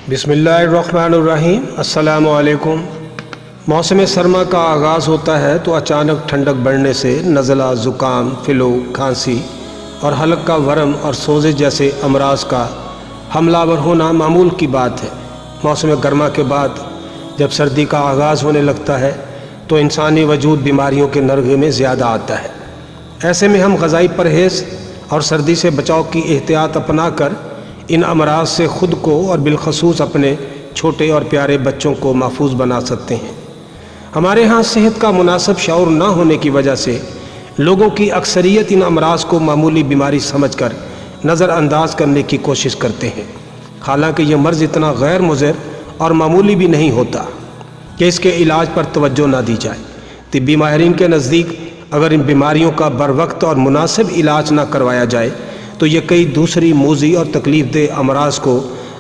बिस्मिल्लाहिर्रहमानिर्रहीम। अस्सलामु अलैकुम। मौसम सरमा का आगाज़ होता है तो अचानक ठंडक बढ़ने से नज़ला, ज़ुकाम, फ़्लू, खांसी और हलक का वरम और सोज़े जैसे अमराज का हमलावर होना मामूल की बात है। मौसम गर्मा के बाद जब सर्दी का आगाज़ होने लगता है तो इंसानी वजूद बीमारियों के नरगे में ज़्यादा आता है। ऐसे में हम ग़िज़ाई परहेज़ और सर्दी से बचाव की एहतियात अपना कर इन अमराज से ख़ुद को और बिलखसूस अपने छोटे और प्यारे बच्चों को महफूज बना सकते हैं। हमारे यहाँ सेहत का मुनासिब शऊर न होने की वजह से लोगों की अक्सरियत इन अमराज को मामूली बीमारी समझकर नज़रअंदाज करने की कोशिश करते हैं। हालांकि यह मर्ज़ इतना गैर मुज़र और मामूली भी नहीं होता कि इसके इलाज पर तवज्जो ना दी जाए। तिब्बी माहिरीन के नज़दीक अगर इन बीमारियों का बरवक्त और मुनासिब इलाज ना करवाया जाए तो ये कई दूसरी मूज़ी और तकलीफ़ दे अमराज को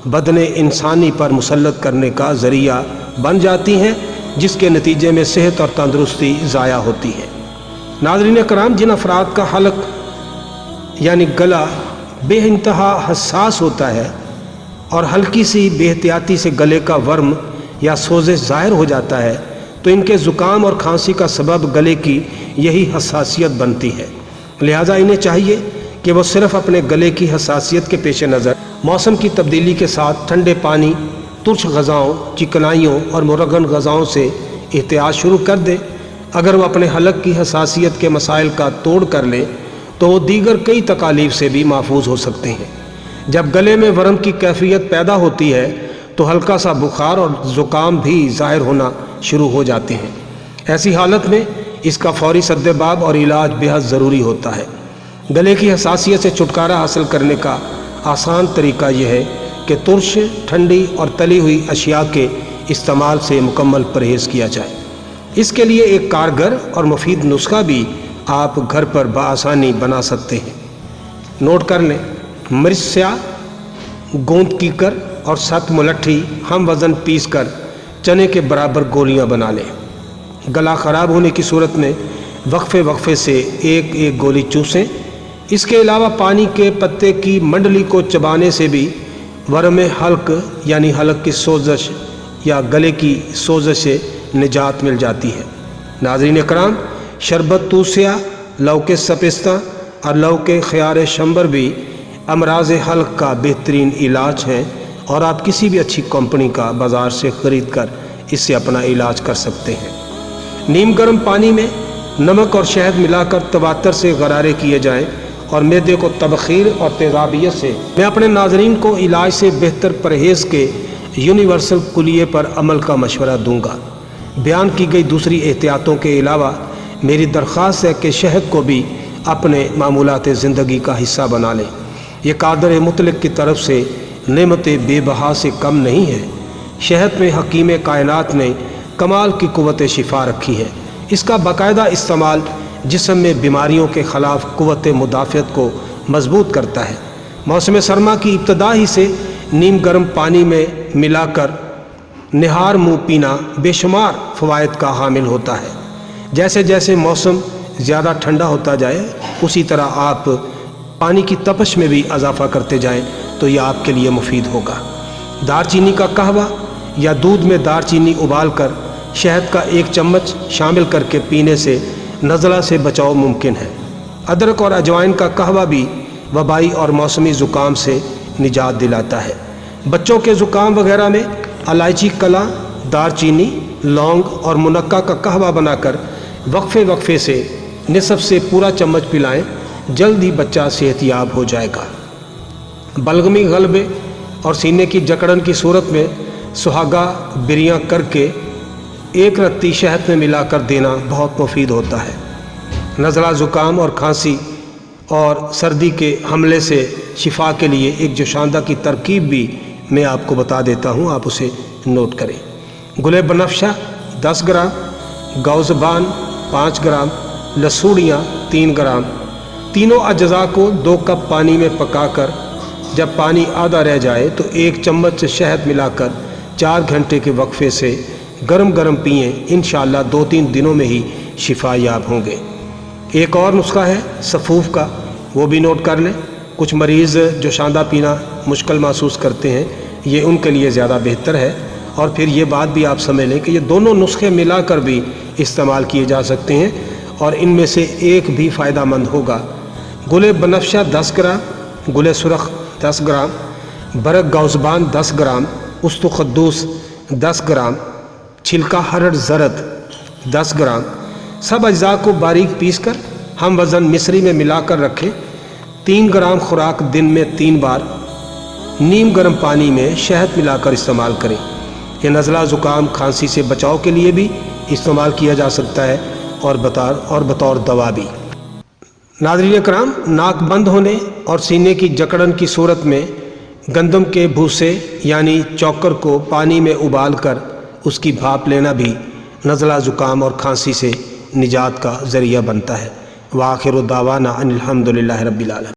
बदने इंसानी पर मुसल्लत करने का ज़रिया बन जाती हैं, जिसके नतीजे में सेहत और तंदुरुस्ती ज़ाया होती है। नाज़रीन कराम, जिन अफराद का हलक यानी गला बेइंतहा हसास होता है और हल्की सी बेहतियाती से गले का वर्म या सोज़े ज़ाहिर हो जाता है तो इनके ज़ुकाम और खांसी का सबब गले की यही हसासियत बनती है। लिहाजा इन्हें चाहिए कि वो सिर्फ़ अपने गले की हसासियत के पेश नज़र मौसम की तब्दीली के साथ ठंडे पानी, तुर्श ग़ज़ाओं, चिकनाइयों और मुरगन ग़ज़ाओं से एहतियात शुरू कर दे। अगर वो अपने हलक की हसासियत के मसाइल का तोड़ कर ले तो वो दीगर कई तकालीफ से भी महफूज हो सकते हैं। जब गले में वरम की कैफियत पैदा होती है तो हल्का सा बुखार और ज़ुकाम भी ज़ाहिर होना शुरू हो जाते हैं। ऐसी हालत में इसका फौरी सद्देबाब और इलाज बेहद ज़रूरी होता है। गले की हसासियत से छुटकारा हासिल करने का आसान तरीका यह है कि तुर्श, ठंडी और तली हुई अशिया के इस्तेमाल से मुकम्मल परहेज़ किया जाए। इसके लिए एक कारगर और मुफीद नुस्खा भी आप घर पर बआसानी बना सकते हैं। नोट कर लें, मिर्च स्याह, गोंद कीकर और 7 मुलट्ठी हम वज़न पीस कर चने के बराबर गोलियां बना लें। गला ख़राब होने की सूरत में वक्फे से एक एक गोली चूसें। इसके अलावा पानी के पत्ते की मंडली को चबाने से भी वरम हल्क यानी हलक की सोजश या गले की सोजश से निजात मिल जाती है। नाज़रीन कराम, शरबत तूसिया, लौके सपिस्ता और लौके ख़यार शंबर भी अमराज हल्क का बेहतरीन इलाज है और आप किसी भी अच्छी कंपनी का बाज़ार से ख़रीद कर इससे अपना इलाज कर सकते हैं। नीम गर्म पानी में नमक और शहद मिलाकर तवातर से गरारे किए जाएं और मैदे को तबखीर और तेज़ाबियत से मैं अपने नाज़रीन को इलाज से बेहतर परहेज़ के यूनिवर्सल कुलिये पर अमल का मशवरा दूंगा। बयान की गई दूसरी एहतियातों के अलावा मेरी दरख्वास्त है कि शहद को भी अपने मामूलात ज़िंदगी का हिस्सा बना लें। ये कादर मुतलक की तरफ से नेमत बेबहा से कम नहीं है। शहद में हकीम कायनात ने कमाल की कुव्वत शिफा रखी है। इसका बाकायदा इस्तेमाल जिस्म में बीमारियों के ख़िलाफ़ कुव्वत मुदाफ़ियत को मजबूत करता है। मौसम सरमा की इब्तदा ही से नीम गर्म पानी में मिलाकर निहार मुँह पीना बेशुमार फ़वाइद का हामिल होता है। जैसे जैसे मौसम ज़्यादा ठंडा होता जाए उसी तरह आप पानी की तपश में भी इजाफ़ा करते जाएं तो यह आपके लिए मुफीद होगा। दारचीनी का कहवा या दूध में दारचीनी उबाल कर शहद का 1 चम्मच शामिल करके पीने से नज़ला से बचाव मुमकिन है। अदरक और अजवाइन का कहवा भी वबाई और मौसमी ज़ुकाम से निजात दिलाता है। बच्चों के ज़ुकाम वगैरह में इलायची कला, दारचीनी, लौंग और मुनक्का का कहवा बनाकर वक्फे से निसफ से पूरा चम्मच पिलाएं। जल्द ही बच्चा सेहतियाब हो जाएगा। बलगमी गलबे और सीने की जकड़न की सूरत में सुहागा बिरियाँ करके 1 रत्ती शहद में मिलाकर देना बहुत मुफीद होता है। नज़ला, ज़ुकाम और खांसी और सर्दी के हमले से शिफा के लिए एक जोशानदा की तरकीब भी मैं आपको बता देता हूँ, आप उसे नोट करें। गुले बनफ्शा 10 ग्राम, गौज़बान 5 ग्राम, लसूड़ियाँ 3 ग्राम, तीनों अज्जा को 2 कप पानी में पकाकर जब पानी आधा रह जाए तो 1 चम्मच शहद मिलाकर 4 घंटे के वक्फे से गरम गरम पिएँ। इंशाअल्लाह 2-3 दिनों में ही शिफा याब होंगे। एक और नुस्खा है सफ़ूफ़ का, वो भी नोट कर लें। कुछ मरीज़ जो शांदा पीना मुश्किल महसूस करते हैं یہ ان کے لیے زیادہ بہتر ہے۔ اور پھر یہ بات بھی آپ سمجھ لیں کہ یہ دونوں نسخے ملا کر بھی استعمال کیے جا سکتے ہیں اور ان میں سے ایک بھی فائدہ مند ہوگا۔ گل بنفشہ 10 گرام، گل سرخ 10 گرام، برگ گوزبان 10 گرام، استو خدوس 10 گرام، چھلکا ہرڑ زرد 10 گرام، سب اجزاء کو باریک پیس کر ہم وزن مصری میں ملا کر رکھیں۔ 3 گرام خوراک دن میں 3 بار نیم گرم پانی میں شہد ملا کر استعمال کریں۔ یہ نزلہ زکام کھانسی سے بچاؤ کے لیے بھی استعمال کیا جا سکتا ہے اور بطور دوا بھی۔ ناظرین کرام، ناک بند ہونے اور سینے کی جکڑن کی صورت میں گندم کے بھوسے یعنی چوکر کو پانی میں ابال کر اس کی بھاپ لینا بھی نزلہ زکام اور کھانسی سے نجات کا ذریعہ بنتا ہے۔ وآخر دعوانا ان الحمد للہ رب العالمین۔